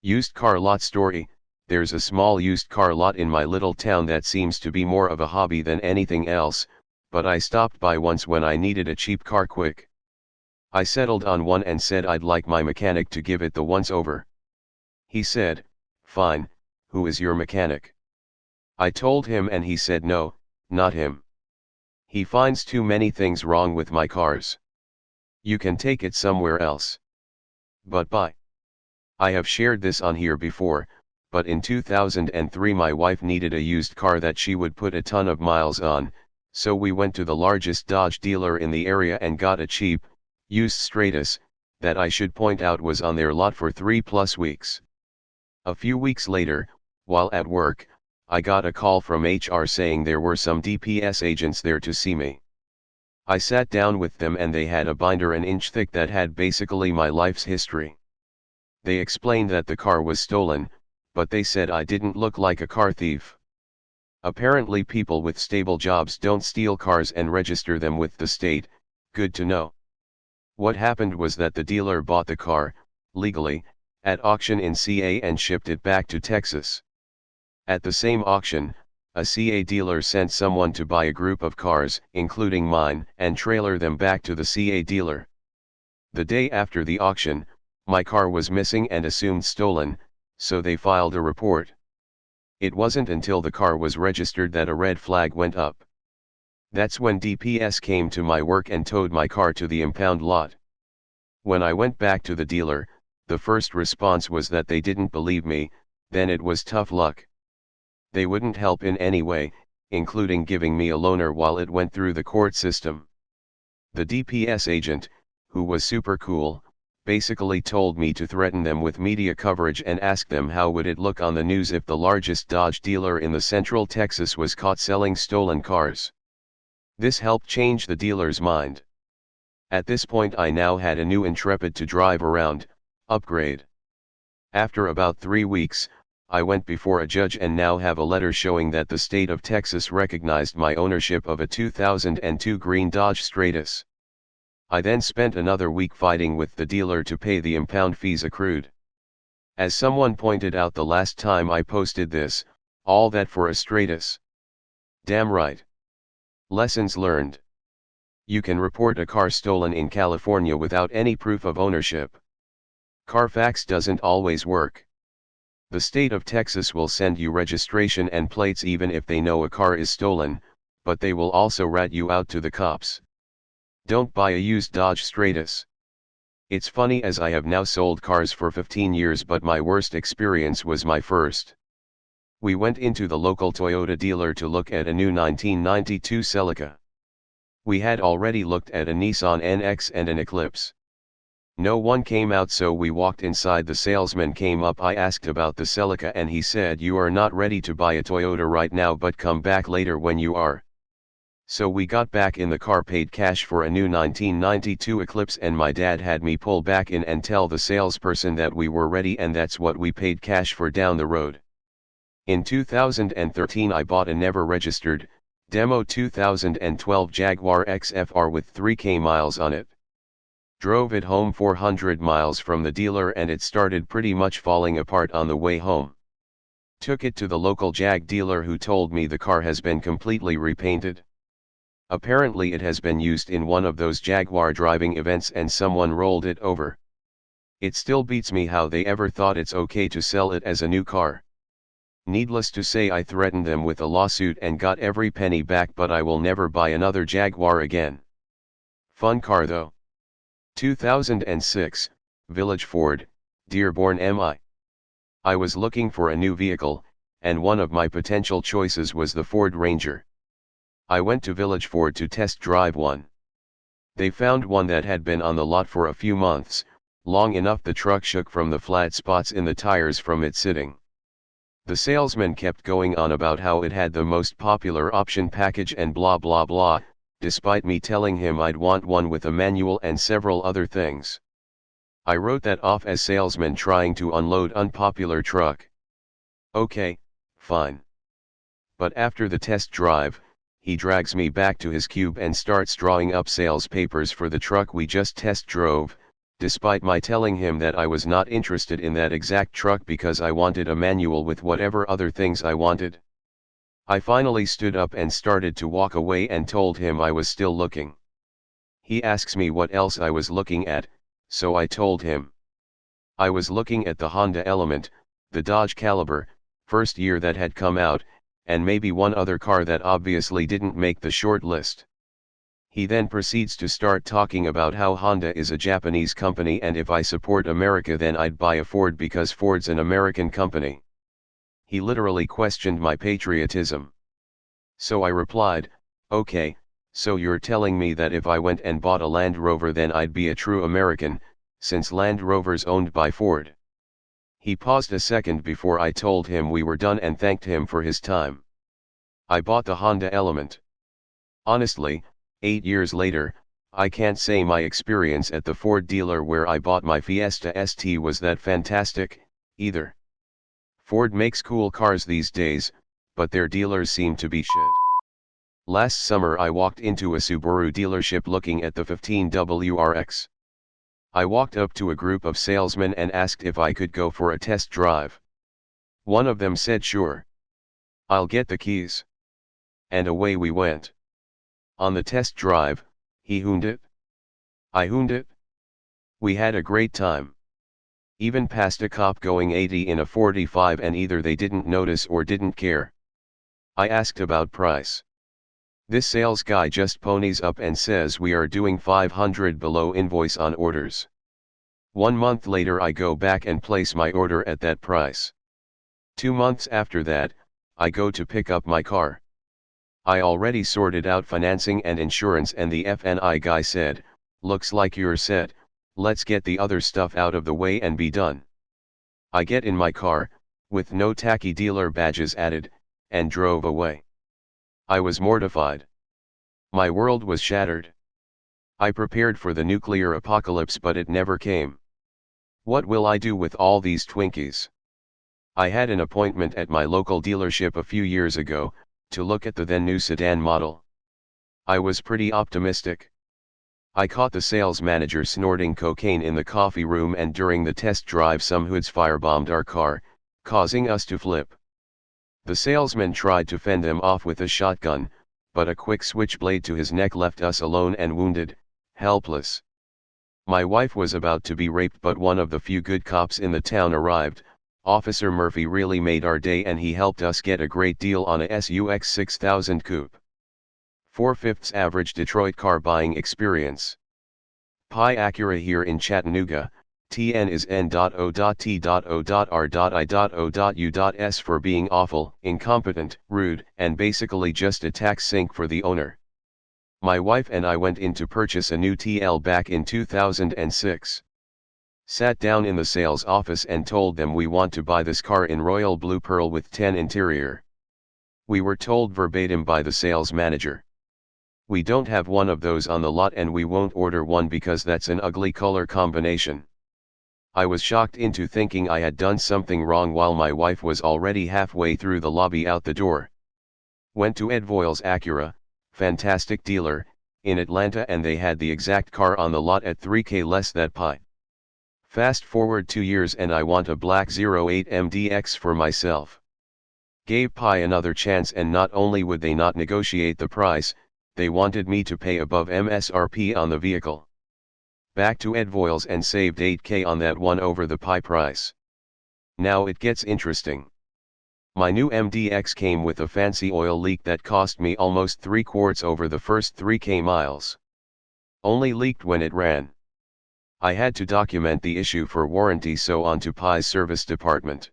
Used car lot story. There's a small used car lot in my little town that seems to be more of a hobby than anything else, but I stopped by once when I needed a cheap car quick. I settled on one and said I'd like my mechanic to give it the once over. He said, "Fine, who is your mechanic?" I told him and he said no, not him. He finds too many things wrong with my cars. You can take it somewhere else. But bye. I have shared this on here before, but in 2003 my wife needed a used car that she would put a ton of miles on, so we went to the largest Dodge dealer in the area and got a cheap, used Stratus, that I should point out was on their lot for 3+ weeks. A few weeks later, while at work, I got a call from HR saying there were some DPS agents there to see me. I sat down with them and they had a binder an inch thick that had basically my life's history. They explained that the car was stolen, but they said I didn't look like a car thief. Apparently people with stable jobs don't steal cars and register them with the state. Good to know. What happened was that the dealer bought the car, legally, at auction in CA and shipped it back to Texas. At the same auction, a CA dealer sent someone to buy a group of cars, including mine, and trailer them back to the CA dealer. The day after the auction, my car was missing and assumed stolen, so they filed a report. It wasn't until the car was registered that a red flag went up. That's when DPS came to my work and towed my car to the impound lot. When I went back to the dealer, the first response was that they didn't believe me, then it was tough luck. They wouldn't help in any way, including giving me a loaner while it went through the court system. The DPS agent, who was super cool, basically told me to threaten them with media coverage and ask them how would it look on the news if the largest Dodge dealer in the Central Texas was caught selling stolen cars. This helped change the dealer's mind. At this point I now had a new Intrepid to drive around, upgrade. After about 3 weeks, I went before a judge and now have a letter showing that the state of Texas recognized my ownership of a 2002 green Dodge Stratus. I then spent another week fighting with the dealer to pay the impound fees accrued. As someone pointed out the last time I posted this, all that for a Stratus. Damn right. Lessons learned. You can report a car stolen in California without any proof of ownership. Carfax doesn't always work. The state of Texas will send you registration and plates even if they know a car is stolen, but they will also rat you out to the cops. Don't buy a used Dodge Stratus. It's funny as I have now sold cars for 15 years, but my worst experience was my first. We went into the local Toyota dealer to look at a new 1992 Celica. We had already looked at a Nissan NX and an Eclipse. No one came out, so we walked inside. The salesman came up. I asked about the Celica and he said, "You are not ready to buy a Toyota right now, but come back later when you are." So we got back in the car, paid cash for a new 1992 Eclipse, and my dad had me pull back in and tell the salesperson that we were ready, and that's what we paid cash for down the road. In 2013 I bought a never registered, demo 2012 Jaguar XFR with 3K miles on it. Drove it home 400 miles from the dealer and it started pretty much falling apart on the way home. Took it to the local Jag dealer who told me the car has been completely repainted. Apparently it has been used in one of those Jaguar driving events and someone rolled it over. It still beats me how they ever thought it's okay to sell it as a new car. Needless to say, I threatened them with a lawsuit and got every penny back, but I will never buy another Jaguar again. Fun car though. 2006, Village Ford, Dearborn MI. I was looking for a new vehicle, and one of my potential choices was the Ford Ranger. I went to Village Ford to test drive one. They found one that had been on the lot for a few months, long enough the truck shook from the flat spots in the tires from it sitting. The salesman kept going on about how it had the most popular option package and blah blah blah, despite me telling him I'd want one with a manual and several other things. I wrote that off as salesman trying to unload unpopular truck. Okay, fine. But after the test drive, he drags me back to his cube and starts drawing up sales papers for the truck we just test drove, despite my telling him that I was not interested in that exact truck because I wanted a manual with whatever other things I wanted. I finally stood up and started to walk away and told him I was still looking. He asks me what else I was looking at, so I told him. I was looking at the Honda Element, the Dodge Caliber, first year that had come out, and maybe one other car that obviously didn't make the short list. He then proceeds to start talking about how Honda is a Japanese company and if I support America then I'd buy a Ford because Ford's an American company. He literally questioned my patriotism. So I replied, okay, so you're telling me that if I went and bought a Land Rover then I'd be a true American, since Land Rover's owned by Ford. He paused a second before I told him we were done and thanked him for his time. I bought the Honda Element. Honestly, 8 years later, I can't say my experience at the Ford dealer where I bought my Fiesta ST was that fantastic, either. Ford makes cool cars these days, but their dealers seem to be shit. Last summer I walked into a Subaru dealership looking at the 15WRX. I walked up to a group of salesmen and asked if I could go for a test drive. One of them said sure. I'll get the keys. And away we went. On the test drive, he hooned it. I hooned it. We had a great time. Even passed a cop going 80 in a 45 and either they didn't notice or didn't care. I asked about price. This sales guy just ponies up and says we are doing 500 below invoice on orders. 1 month later I go back and place my order at that price. 2 months after that, I go to pick up my car. I already sorted out financing and insurance and the F&I guy said, looks like you're set, let's get the other stuff out of the way and be done. I get in my car, with no tacky dealer badges added, and drove away. I was mortified. My world was shattered. I prepared for the nuclear apocalypse but it never came. What will I do with all these Twinkies? I had an appointment at my local dealership a few years ago, to look at the then new sedan model. I was pretty optimistic. I caught the sales manager snorting cocaine in the coffee room and during the test drive some hoods firebombed our car, causing us to flip. The salesman tried to fend them off with a shotgun, but a quick switchblade to his neck left us alone and wounded, helpless. My wife was about to be raped but one of the few good cops in the town arrived. Officer Murphy really made our day and he helped us get a great deal on a SUX 6000 coupe. 4/5 average Detroit car buying experience. Pi Acura here in Chattanooga, TN is N.O.T.O.R.I.O.U.S for being awful, incompetent, rude, and basically just a tax sink for the owner. My wife and I went in to purchase a new TL back in 2006. Sat down in the sales office and told them we want to buy this car in royal blue pearl with 10 interior. We were told verbatim by the sales manager. We don't have one of those on the lot and we won't order one because that's an ugly color combination. I was shocked into thinking I had done something wrong while my wife was already halfway through the lobby out the door. Went to Ed Voiles Acura, fantastic dealer, in Atlanta and they had the exact car on the lot at $3K less than Pi. Fast forward 2 years and I want a black 08 MDX for myself. Gave Pi another chance and not only would they not negotiate the price, they wanted me to pay above MSRP on the vehicle. Back to Ed Voiles and saved 8K on that one over the Pi price. Now it gets interesting. My new MDX came with a fancy oil leak that cost me almost 3 quarts over the first 3K miles. Only leaked when it ran. I had to document the issue for warranty so on to Pi's service department.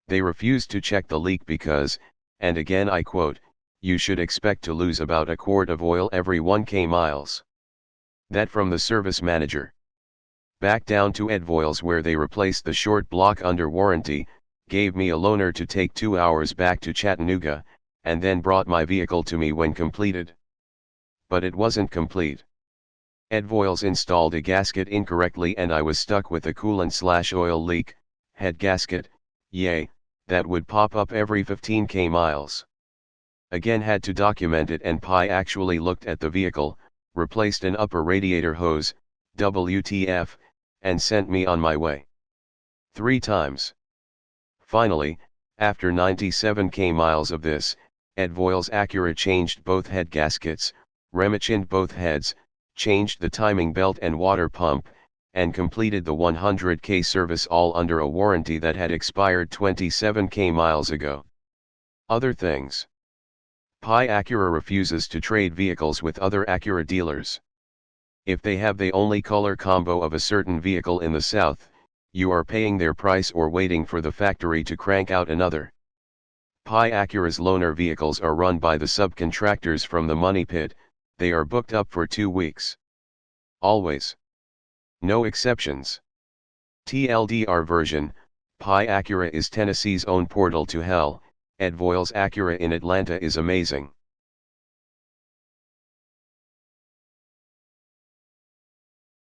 They refused to check the leak because, and again I quote, you should expect to lose about a quart of oil every 1K miles. That from the service manager. Back down to Ed Voiles where they replaced the short block under warranty, gave me a loaner to take 2 hours back to Chattanooga, and then brought my vehicle to me when completed. But it wasn't complete. Ed Voiles installed a gasket incorrectly and I was stuck with a coolant/oil leak, head gasket, yay, that would pop up every 15K miles. Again had to document it and Pi actually looked at the vehicle, replaced an upper radiator hose, WTF, and sent me on my way. 3 times. Finally, after 97k miles of this, Ed Voiles Acura changed both head gaskets, remachined both heads, changed the timing belt and water pump, and completed the 100k service all under a warranty that had expired 27k miles ago. Other things. Pi Acura refuses to trade vehicles with other Acura dealers. If they have the only color combo of a certain vehicle in the south, you are paying their price or waiting for the factory to crank out another. Pi Acura's loaner vehicles are run by the subcontractors from the money pit, they are booked up for 2 weeks. Always. No exceptions. TLDR version, Pi Acura is Tennessee's own portal to hell, Ed Voiles Acura in Atlanta is amazing.